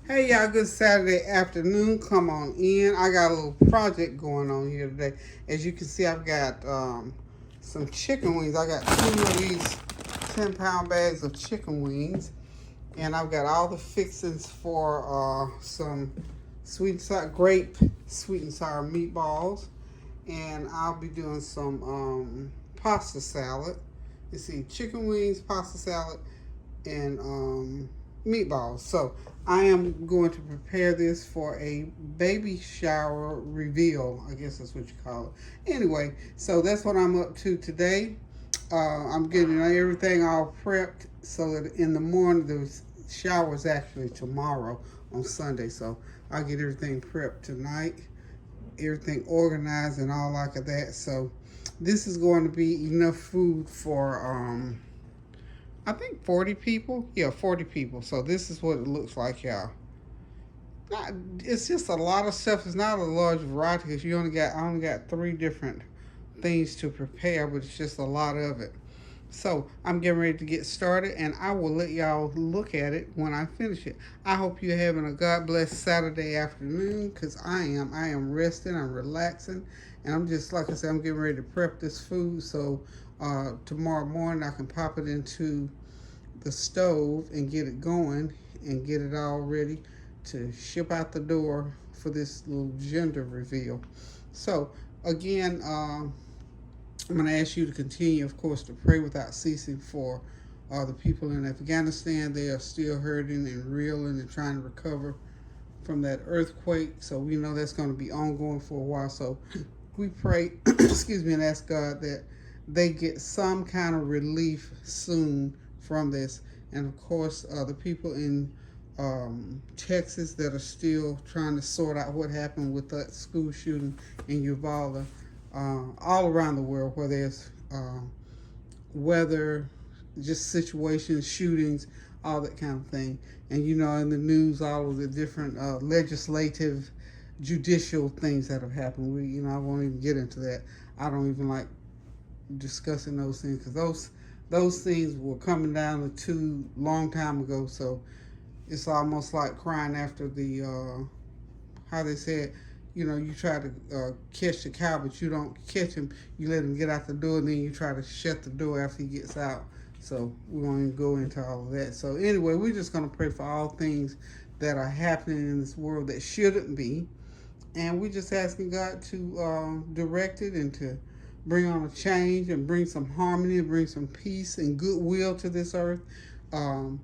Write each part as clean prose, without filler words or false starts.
Hey y'all, good Saturday afternoon. Come on in. I got a little project going on here today. As you can see, I've got some chicken wings. I got two of these 10-pound bags of chicken wings. And I've got all the fixings for some sweet and sour grape sweet and sour meatballs. And I'll be doing some pasta salad. You see, chicken wings, pasta salad, and meatballs. So I am going to prepare this for a baby shower reveal. I guess that's what you call it. Anyway, so that's what I'm up to today. I'm getting everything all prepped so that in the morning the shower is actually tomorrow on Sunday. So I'll get everything prepped tonight, everything organized and all like that. So this is going to be enough food for I think 40 people. Yeah, 40 people. So this is what it looks like, y'all. Not, it's just a lot of stuff. It's not a large variety because I only got three different things to prepare, but it's just a lot of it. So I'm getting ready to get started, and I will let y'all look at it when I finish it. I hope you're having a God bless Saturday afternoon, because I am. I am resting. I'm relaxing, and I'm just like I said. I'm getting ready to prep this food so tomorrow morning I can pop it into the stove and get it going and get it all ready to ship out the door for this little gender reveal. So again, I'm going to ask you to continue, of course, to pray without ceasing for the people in Afghanistan. They are still hurting and reeling and trying to recover from that earthquake. So we know that's going to be ongoing for a while. So we pray, excuse me, and ask God that they get some kind of relief soon from this. And of course, the people in Texas that are still trying to sort out what happened with that school shooting in Uvalde, all around the world where there's weather, just situations, shootings, all that kind of thing. And you know, in the news, all of the different legislative, judicial things that have happened. I won't even get into that. I don't even like discussing those things because those things were coming down the tube long time ago. So it's almost like crying after the how they said, you try to catch the cow, but you don't catch him. You let him get out the door, and then you try to shut the door after he gets out. So we won't even go into all of that. So anyway, we're just going to pray for all things that are happening in this world that shouldn't be. And we're just asking God to direct it and to bring on a change and bring some harmony and bring some peace and goodwill to this earth. Um,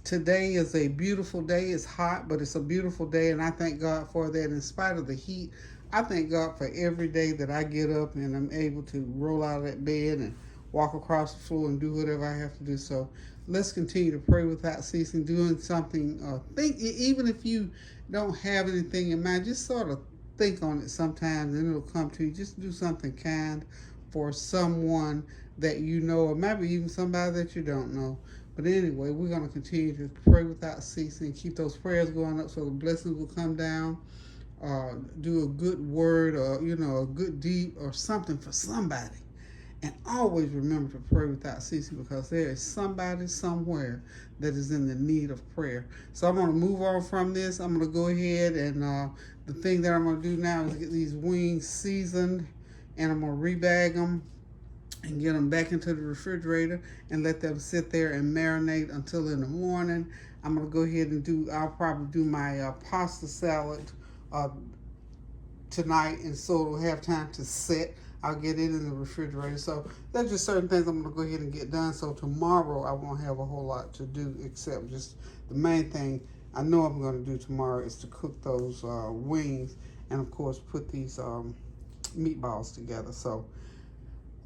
Today is a beautiful day. It's hot, but it's a beautiful day, and I thank God for that. In spite of the heat, I thank God for every day that I get up and I'm able to roll out of that bed and walk across the floor and do whatever I have to do. So let's continue to pray without ceasing, doing something. Even if you don't have anything in mind, just sort of think on it sometimes, and it'll come to you. Just do something kind for someone that you know, or maybe even somebody that you don't know. But anyway, we're going to continue to pray without ceasing, keep those prayers going up so the blessings will come down. Do a good word or, a good deed or something for somebody. And always remember to pray without ceasing because there is somebody somewhere that is in the need of prayer. So I'm going to move on from this. I'm going to go ahead and the thing that I'm going to do now is get these wings seasoned, and I'm going to rebag them and get them back into the refrigerator and let them sit there and marinate until in the morning. I'm going to go ahead and I'll probably do my pasta salad uh, tonight, and so it'll have time to set. I'll get it in the refrigerator. So there's just certain things I'm going to go ahead and get done. So tomorrow I won't have a whole lot to do except just the main thing I know I'm going to do tomorrow is to cook those wings and of course put these meatballs together. So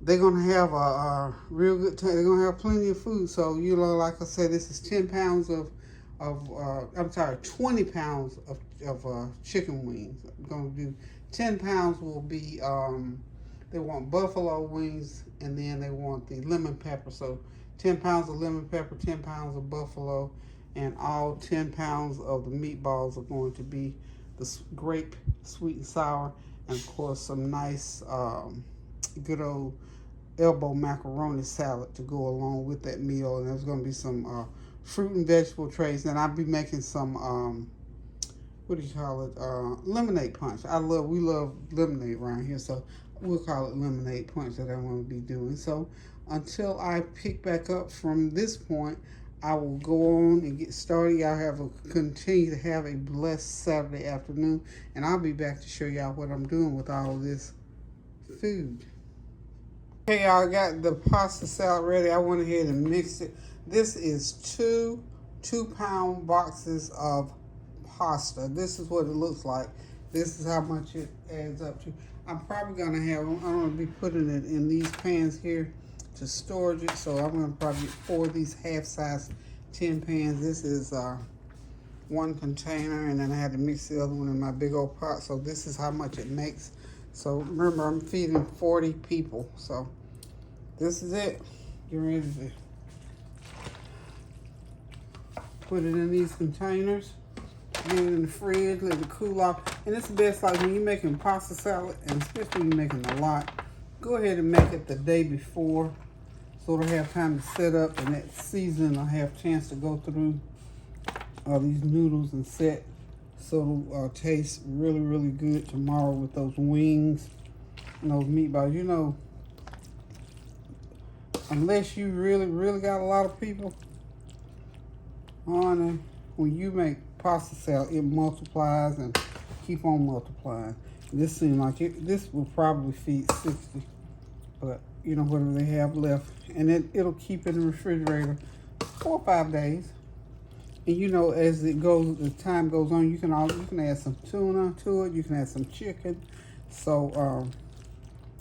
they're gonna have a real good time. They're gonna have plenty of food. So like I said, this is 10 pounds of I'm sorry, 20 pounds of chicken wings. I'm gonna do 10 pounds will be they want buffalo wings, and then they want the lemon pepper. So 10 pounds of lemon pepper, 10 pounds of buffalo, and all 10 pounds of the meatballs are going to be the grape sweet and sour, and of course some nice good old elbow macaroni salad to go along with that meal. And there's going to be some fruit and vegetable trays. And I'll be making some what do you call it? Lemonade punch. We love lemonade around here, so we'll call it lemonade punch that I want to be doing. So until I pick back up from this point, I will go on and get started. Y'all continue to have a blessed Saturday afternoon, and I'll be back to show y'all what I'm doing with all of this food. Okay, y'all, got the pasta salad ready. I went ahead and mixed it. This is two 2-pound boxes of pasta. This is what it looks like. This is how much it adds up to. I'm probably gonna I'm gonna be putting it in these pans here to storage it. So I'm gonna probably get 4 of these half-size tin pans. This is one container, and then I had to mix the other one in my big old pot. So this is how much it makes. So remember, I'm feeding 40 people. So this is it. Get ready to put it in these containers. Get it in the fridge, let it cool off. And it's best, like when you're making pasta salad, and especially when you're making a lot, go ahead and make it the day before, so it'll have time to set up, and that seasoning will have a chance to go through these noodles and set, so it'll taste really, really good tomorrow with those wings and those meatballs. You know, unless you really, really got a lot of people, honey, when you make pasta salad, it multiplies and keep on multiplying. This seems like this will probably feed 60, but you know, whatever they have left, and it'll keep in the refrigerator 4 or 5 days. And you know, as time goes on, you can add some tuna to it. You can add some chicken, so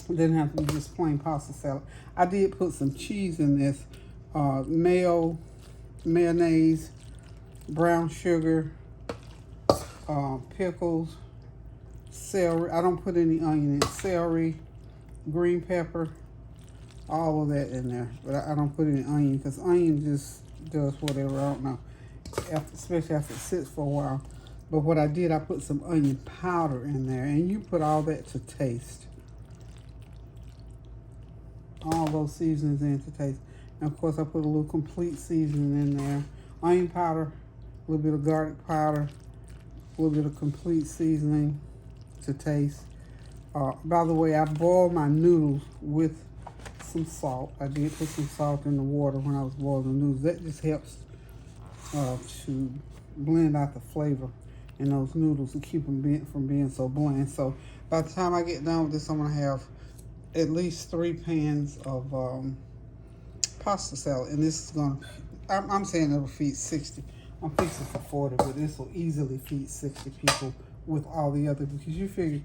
it doesn't have to be just plain pasta salad. I did put some cheese in this, mayonnaise, brown sugar, pickles, celery. I don't put any onion in. Celery, green pepper, all of that in there. But I don't put any onion, because onion just does whatever. I don't know, especially after it sits for a while. But what I did, I put some onion powder in there, and you put all that to taste. All those seasonings in to taste. And of course, I put a little complete seasoning in there. Onion powder, a little bit of garlic powder, a little bit of complete seasoning to taste. By the way, I boiled my noodles with some salt. I did put some salt in the water when I was boiling the noodles. That just helps to blend out the flavor in those noodles and keep them from being so bland. So by the time I get done with this, I'm gonna have at least 3 pans of pasta salad, and this is gonna, I'm saying it'll feed 60. I'm fixing for 40, but this will easily feed 60 people with all the other, because you figure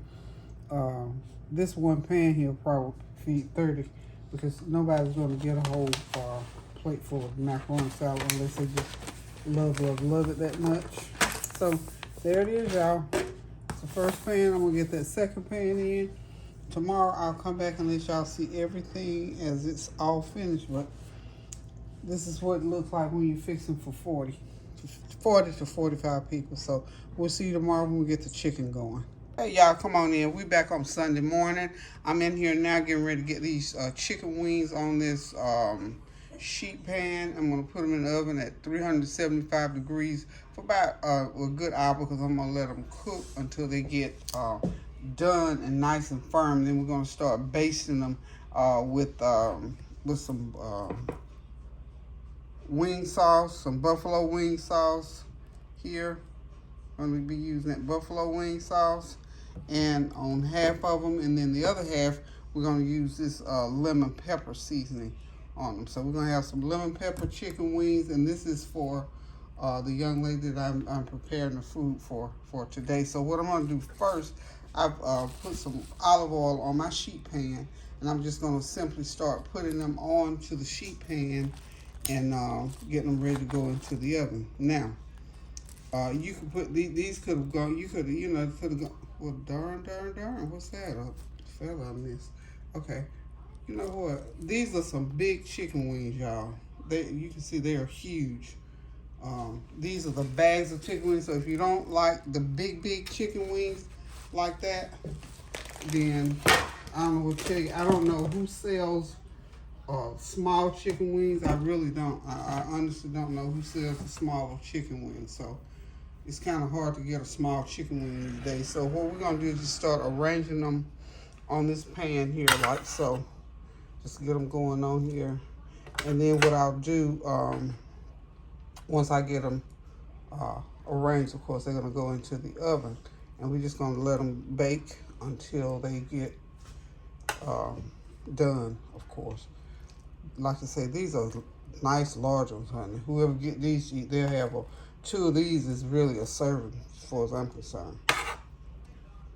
this one pan here will probably feed 30, because nobody's gonna get a whole plate full of macaroni salad unless they just love it that much. So there it is, y'all. It's the first pan. I'm gonna get that second pan in. Tomorrow I'll come back and let y'all see everything as it's all finished, but this is what it looks like when you're fixing for 40 to 45 people. So we'll see you tomorrow when we get the chicken going. Hey y'all, come on in. We back on Sunday morning. I'm in here now getting ready to get these chicken wings on this sheet pan. I'm gonna put them in the oven at 375 degrees for about a good hour, because I'm gonna let them cook until they get done and nice and firm. Then we're gonna start basting them with some wing sauce, some buffalo wing sauce here. I'm gonna be using that buffalo wing sauce, and on half of them, and then the other half we're gonna use this lemon pepper seasoning on them. So we're gonna have some lemon pepper chicken wings, and this is for the young lady that I'm preparing the food for today. So what I'm gonna do first, I've put some olive oil on my sheet pan, and I'm just gonna simply start putting them onto the sheet pan and getting them ready to go into the oven. Now, you could put these could have gone. You could have gone. Well, darn, what's that? A fella I missed. Okay, you know what? These are some big chicken wings, y'all. You can see they are huge. These are the bags of chicken wings. So if you don't like the big chicken wings like that, then I don't know what to tell you. I don't know who sells small chicken wings. I really don't. I honestly don't know who sells the smaller chicken wings. So it's kind of hard to get a small chicken wing these days. So what we're gonna do is just start arranging them on this pan here, like so. Just get them going on here. And then what I'll do, once I get them arranged, of course, they're gonna go into the oven. And we're just gonna let them bake until they get done, of course. Like I say, these are nice large ones, honey. Whoever get these, they'll have two of these is really a serving, as far as I'm concerned.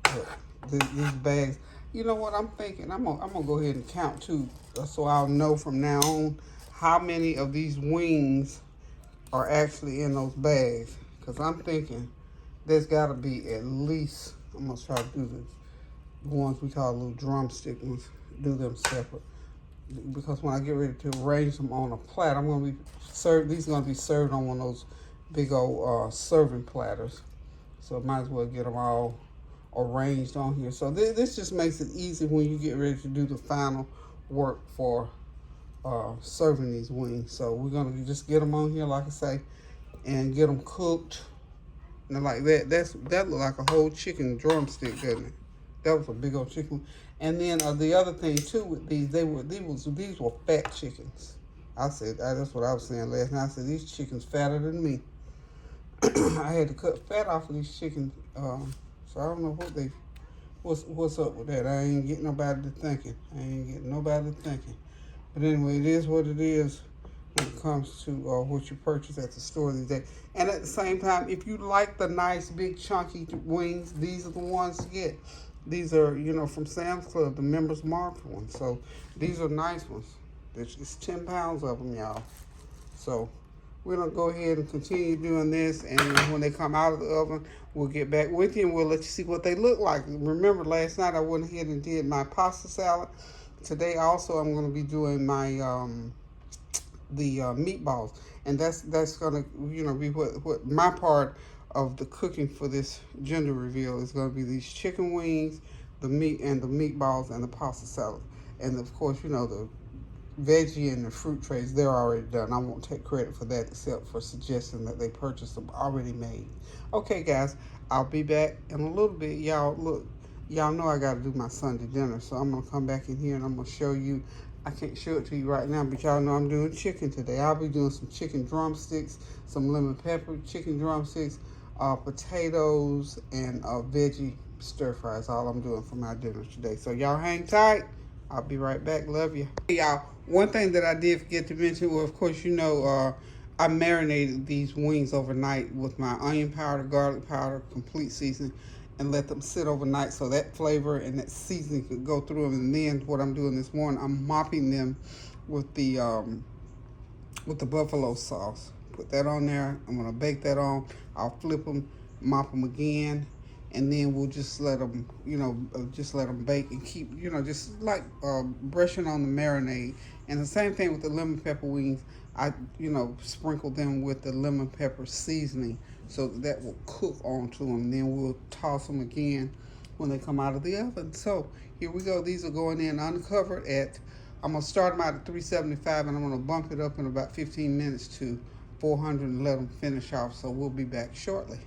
But these bags, you know what I'm thinking? I'm gonna go ahead and count too, so I'll know from now on how many of these wings are actually in those bags. Cause I'm thinking there's gotta be at least, I'm gonna try to do the ones we call little drumstick ones, do them separate. Because when I get ready to arrange them on a platter, I'm gonna be served, these are gonna be served on one of those big old serving platters. So I might as well get them all arranged on here. So this just makes it easy when you get ready to do the final work for serving these wings. So we're gonna just get them on here, like I say, and get them cooked. And like that, that looked like a whole chicken drumstick, doesn't it? That was a big old chicken. And then the other thing too with these, these were fat chickens. I said that's what I was saying last night. I said these chickens fatter than me. I had to cut fat off of these chickens. So I don't know what's up with that. I ain't getting nobody to thinking. But anyway, it is what it is when it comes to what you purchase at the store these days. And at the same time, if you like the nice big chunky wings, these are the ones to get. These are, you know, from Sam's Club, the Members Mark ones. So these are nice ones. It's 10 pounds of them, y'all. So we're gonna go ahead and continue doing this, and when they come out of the oven, we'll get back with you and we'll let you see what they look like. Remember, last night I went ahead and did my pasta salad. Today also I'm gonna be doing my the meatballs, and that's gonna, you know, be what my part of the cooking for this gender reveal is gonna be. These chicken wings, the meat, and the meatballs, and the pasta salad, and of course, you know, the veggie and the fruit trays, they're already done. I won't take credit for that except for suggesting that they purchased them already made. Okay, guys, I'll be back in a little bit. Y'all, look, y'all know I got to do my Sunday dinner, so I'm going to come back in here and I'm going to show you. I can't show it to you right now, but y'all know I'm doing chicken today. I'll be doing some chicken drumsticks, some lemon pepper chicken drumsticks, potatoes, and veggie stir fries. All I'm doing for my dinner today. So y'all hang tight. I'll be right back. Love you. Hey, y'all, one thing that I did forget to mention, well, of course, you know, I marinated these wings overnight with my onion powder, garlic powder, complete seasoning, and let them sit overnight so that flavor and that seasoning could go through them. And then what I'm doing this morning, I'm mopping them with the buffalo sauce. Put that on there. I'm gonna bake that on. I'll flip them, mop them again, and then we'll just let them, you know, just let them bake and keep, you know, just like brushing on the marinade. And the same thing with the lemon pepper wings. I, you know, sprinkle them with the lemon pepper seasoning so that will cook onto them. Then we'll toss them again when they come out of the oven. So here we go. These are going in uncovered at, I'm gonna start them out at 375, and I'm gonna bump it up in about 15 minutes to 400 and let them finish off. So we'll be back shortly.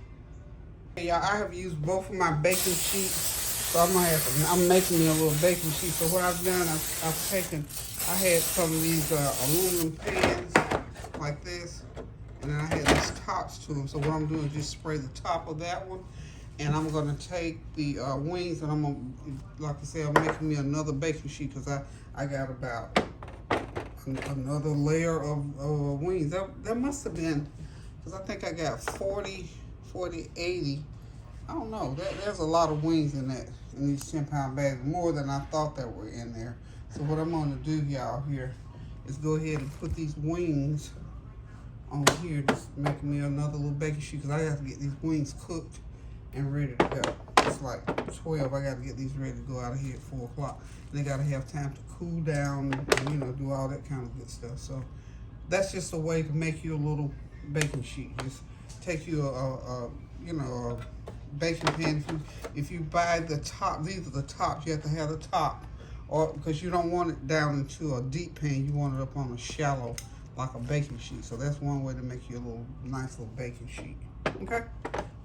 Hey, y'all, I have used both of my baking sheets, so I'm making me a little baking sheet. So what I've done, I had some of these aluminum pans like this, and then I had these tops to them. So what I'm doing is just spray the top of that one, and I'm gonna take the wings, and I'm gonna, like I said, I'm making me another baking sheet because I got about another layer of wings. That must have been, because I think I got 40, 80. I don't know. There's a lot of wings in these 10-pound bags, more than I thought that were in there. So what I'm gonna do, y'all, here is go ahead and put these wings on here, just making me another little baking sheet, because I have to get these wings cooked and ready to go. It's like 12. I got to get these ready to go out of here at 4 o'clock. And they got to have time to cool down and, you know, do all that kind of good stuff. So that's just a way to make you a little baking sheet. Just take you a baking pan. If you buy the top, these are the tops. You have to have the top, or because you don't want it down into a deep pan. You want it up on a shallow, like a baking sheet. So that's one way to make you a nice little baking sheet. Okay.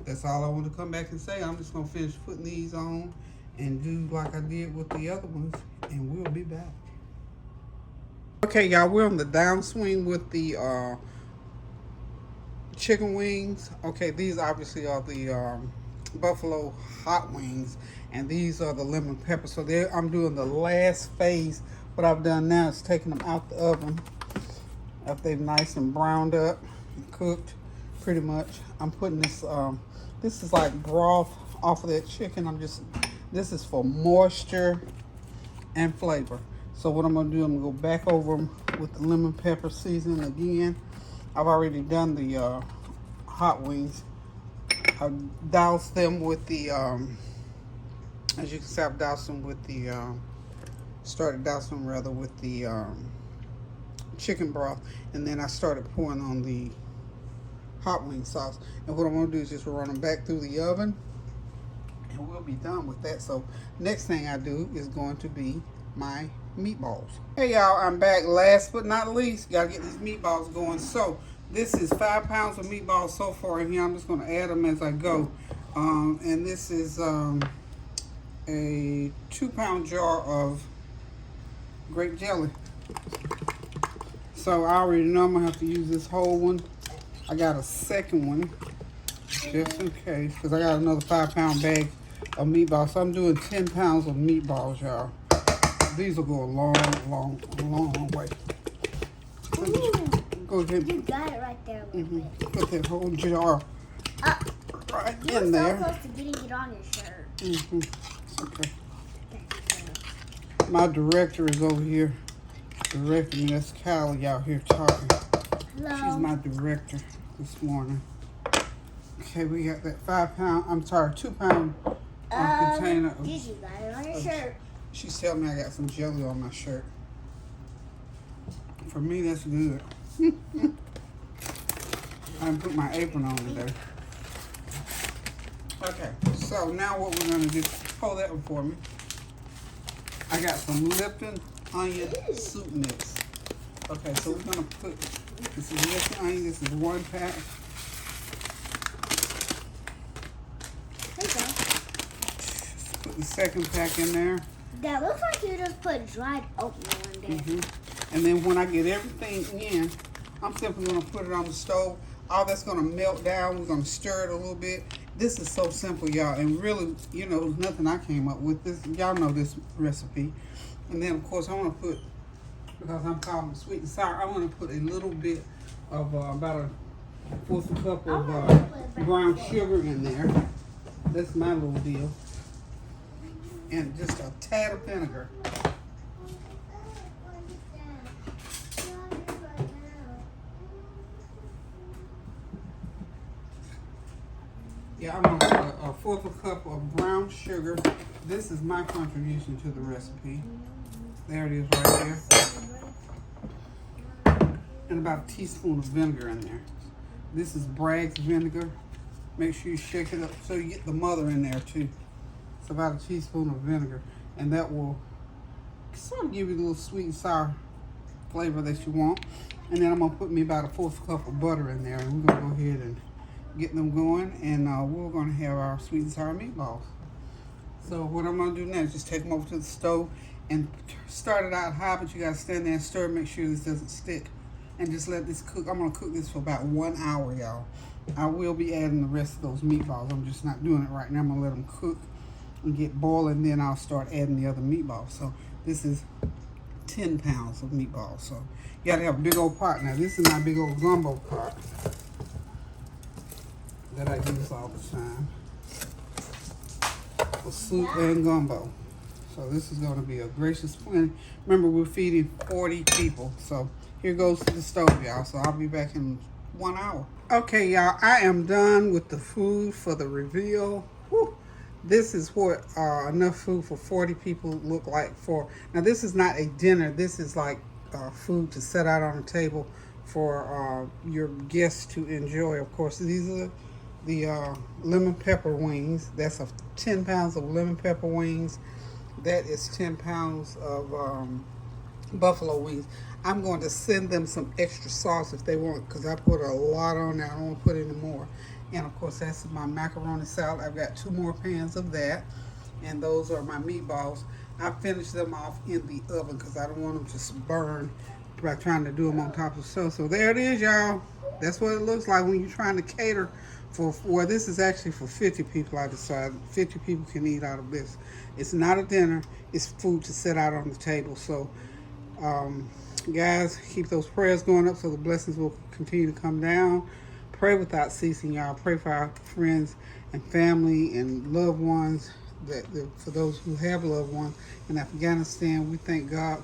that's all I want to come back and say. I'm just going to finish putting these on and do like I did with the other ones, and we'll be back. Okay, y'all, we're on the downswing with the chicken wings. Okay, these obviously are the buffalo hot wings, and these are the lemon pepper. So I'm doing the last phase. What I've done now is taking them out the oven after they've nice and browned up and cooked pretty much. I'm putting this this is like broth off of that chicken. This is for moisture and flavor. So what I'm gonna do, I'm gonna go back over them with the lemon pepper seasoning again. I've already done the hot wings. I doused them with the, as you can see, I've doused them with the, started dousing them rather with the chicken broth, and then I started pouring on the hot wing sauce. And what I'm gonna do is just run them back through the oven, and we'll be done with that. So next thing I do is going to be my meatballs. Hey y'all, I'm back. Last but not least, gotta get these meatballs going. So this is 5 pounds of meatballs so far in here. I'm just going to add them as I go. And this is a 2-pound jar of grape jelly. So I already know I'm going to have to use this whole one. I got a second one just in case, because I got another 5-pound bag of meatballs. So I'm doing 10 pounds of meatballs, y'all. These will go a long way. Go ahead. You got it right there. Put that whole jar right in there. You're so close to getting it on your shirt. Okay. My director is over here directing me. That's Callie out here talking. Hello. She's my director this morning. Okay, we got that 2-pound container. Did you got it on your shirt? She's telling me I got some jelly on my shirt. For me, that's good. I didn't put my apron on today. Okay, so now what we're going to do, hold that one for me. I got some Lipton onion soup mix. Okay, so we're going to put, this is Lipton onion, this is 1 pack. There you go. Just put the second pack in there. That looks like you just put dried oatmeal in there. And then when I get everything in, I'm simply going to put it on the stove. All that's going to melt down. We're going to stir it a little bit. This is so simple, y'all. And really, you know, there's nothing I came up with. This, y'all know this recipe. And then, of course, I want to put, because I'm calling it sweet and sour, I want to put a little bit of about a 1/4 cup of brown sugar in there. That's my little deal. And just a tad of vinegar. Yeah, I'm going to put a 1/4 cup of brown sugar. This is my contribution to the recipe. There it is right there. And about a teaspoon of vinegar in there. This is Bragg's vinegar. Make sure you shake it up so you get the mother in there too. It's about a teaspoon of vinegar. And that will sort of give you a little sweet and sour flavor that you want. And then I'm going to put me about a 1/4 cup of butter in there. And we're going to go ahead and get them going, and we're going to have our sweet and sour meatballs. So what I'm going to do now is just take them over to the stove and start it out high, but you got to stand there and stir, make sure this doesn't stick, and just let this cook. I'm going to cook this for about 1 hour, y'all. I will be adding the rest of those meatballs. I'm just not doing it right now. I'm going to let them cook and get boiling, then I'll start adding the other meatballs. So this is 10 pounds of meatballs. So you got to have a big old pot. Now this is my big old gumbo pot that I use all the time for soup and gumbo. So this is going to be a gracious plenty. Remember, we're feeding 40 people. So here goes to the stove, y'all. So I'll be back in 1 hour. Okay, y'all, I am done with the food for the reveal. Whew. This is what enough food for 40 people look like for. Now, this is not a dinner. This is like food to set out on a table for your guests to enjoy. Of course, these are the lemon pepper wings. That's 10 pounds of lemon pepper wings. That is 10 pounds of buffalo wings. I'm going to send them some extra sauce if they want, because I put a lot on there. I don't want to put any more. And of course, that's my macaroni salad. I've got 2 more pans of that. And those are my meatballs. I finished them off in the oven because I don't want them to burn by trying to do them on top of stuff. So there it is, y'all. That's what it looks like when you're trying to cater for, well, this is actually for 50 people. I decided 50 people can eat out of this. It's not a dinner. It's food to set out on the table. So, guys, keep those prayers going up so the blessings will continue to come down. Pray without ceasing, y'all. Pray for our friends and family and loved ones, for those who have loved ones in Afghanistan. We thank God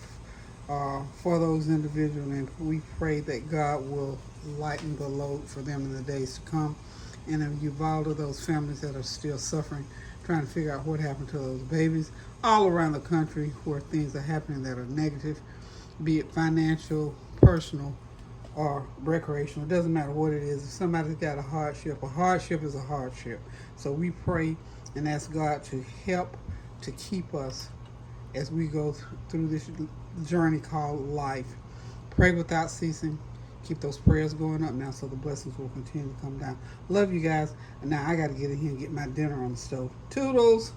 for those individuals, and we pray that God will lighten the load for them in the days to come. And in Uvalde, those families that are still suffering, trying to figure out what happened to those babies all around the country where things are happening that are negative, be it financial, personal, or recreational. It doesn't matter what it is. If somebody's got a hardship is a hardship. So we pray and ask God to help to keep us as we go through this journey called life. Pray without ceasing. Keep those prayers going up now so the blessings will continue to come down. Love you guys. And now I got to get in here and get my dinner on the stove. Toodles!